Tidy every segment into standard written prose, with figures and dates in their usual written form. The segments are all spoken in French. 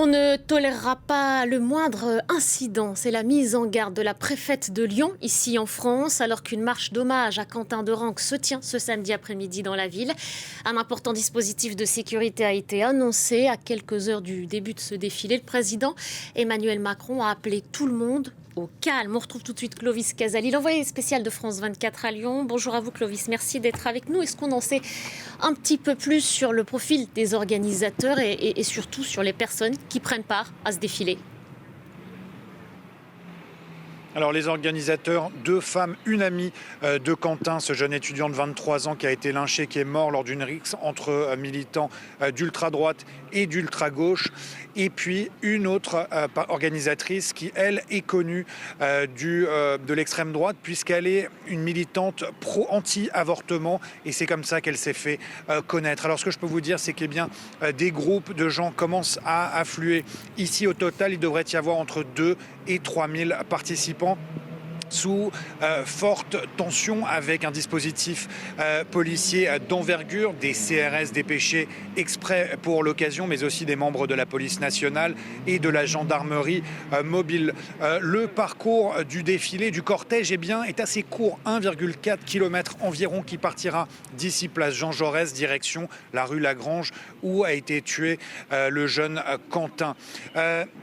On ne tolérera pas le moindre incident. C'est la mise en garde de la préfète de Lyon, ici en France, alors qu'une marche d'hommage à Quentin Derengue se tient ce samedi après-midi dans la ville. Un important dispositif de sécurité a été annoncé à quelques heures du début de ce défilé. Le président Emmanuel Macron a appelé tout le monde au calme. On retrouve tout de suite Clovis Casali, l'envoyé spécial de France 24 à Lyon. Bonjour à vous Clovis, merci d'être avec nous. Est-ce qu'on en sait un petit peu plus sur le profil des organisateurs et surtout sur les personnes qui prennent part à ce défilé ? Alors les organisateurs, 2 femmes, une amie de Quentin, ce jeune étudiant de 23 ans qui a été lynché, qui est mort lors d'une rixe entre militants d'ultra-droite et d'ultra-gauche. Et puis une autre organisatrice qui, elle, est connue de l'extrême droite puisqu'elle est une militante pro-anti-avortement et c'est comme ça qu'elle s'est fait connaître. Alors ce que je peux vous dire, c'est que des groupes de gens commencent à affluer. Ici, au total, il devrait y avoir entre 2 et 3 000 participants sous forte tension avec un dispositif policier d'envergure, des CRS dépêchés exprès pour l'occasion, mais aussi des membres de la police nationale et de la gendarmerie mobile. Le parcours du défilé, du cortège, est assez court, 1,4 km environ, qui partira d'ici place Jean Jaurès, direction la rue Lagrange, où a été tué le jeune Quentin.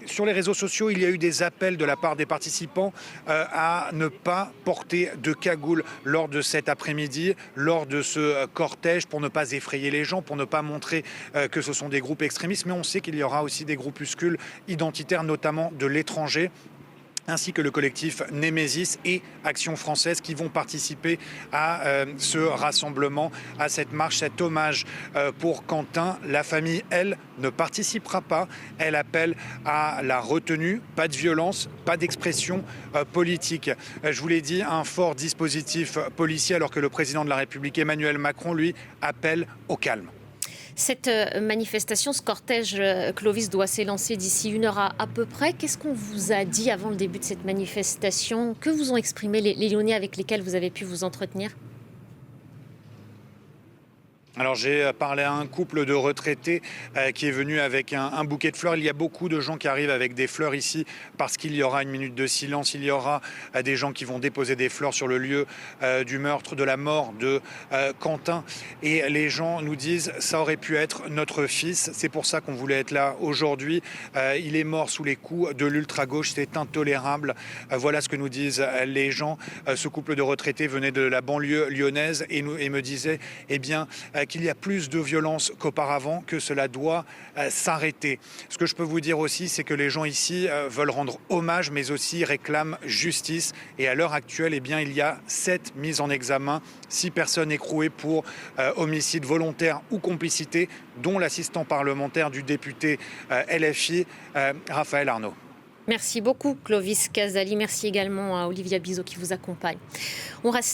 Sur les réseaux sociaux, il y a eu des appels de la part des participants à ne pas porter de cagoule lors de cet après-midi, lors de ce cortège, pour ne pas effrayer les gens, pour ne pas montrer que ce sont des groupes extrémistes. Mais on sait qu'il y aura aussi des groupuscules identitaires, notamment de l'étranger, ainsi que le collectif Némésis et Action Française qui vont participer à ce rassemblement, à cette marche, cet hommage pour Quentin. La famille, elle, ne participera pas. Elle appelle à la retenue, pas de violence, pas d'expression politique. Je vous l'ai dit, un fort dispositif policier alors que le président de la République, Emmanuel Macron, lui, appelle au calme. Cette manifestation, ce cortège, Clovis, doit s'élancer d'ici 1 heure à peu près. Qu'est-ce qu'on vous a dit avant le début de cette manifestation ? Que vous ont exprimé les Lyonnais avec lesquels vous avez pu vous entretenir ? Alors j'ai parlé à un couple de retraités qui est venu avec un bouquet de fleurs. Il y a beaucoup de gens qui arrivent avec des fleurs ici parce qu'il y aura une minute de silence. Il y aura des gens qui vont déposer des fleurs sur le lieu du meurtre, de la mort de Quentin. Et les gens nous disent « ça aurait pu être notre fils ». C'est pour ça qu'on voulait être là aujourd'hui. Il est mort sous les coups de l'ultra-gauche. C'est intolérable. Voilà ce que nous disent les gens. Ce couple de retraités venait de la banlieue lyonnaise et me disait qu'il y a plus de violence qu'auparavant, que cela doit s'arrêter. Ce que je peux vous dire aussi, c'est que les gens ici veulent rendre hommage, mais aussi réclament justice. Et à l'heure actuelle, il y a 7 mises en examen, 6 personnes écrouées pour homicide volontaire ou complicité, dont l'assistant parlementaire du député LFI, Raphaël Arnaud. Merci beaucoup Clovis Casali. Merci également à Olivia Bizot qui vous accompagne. On reste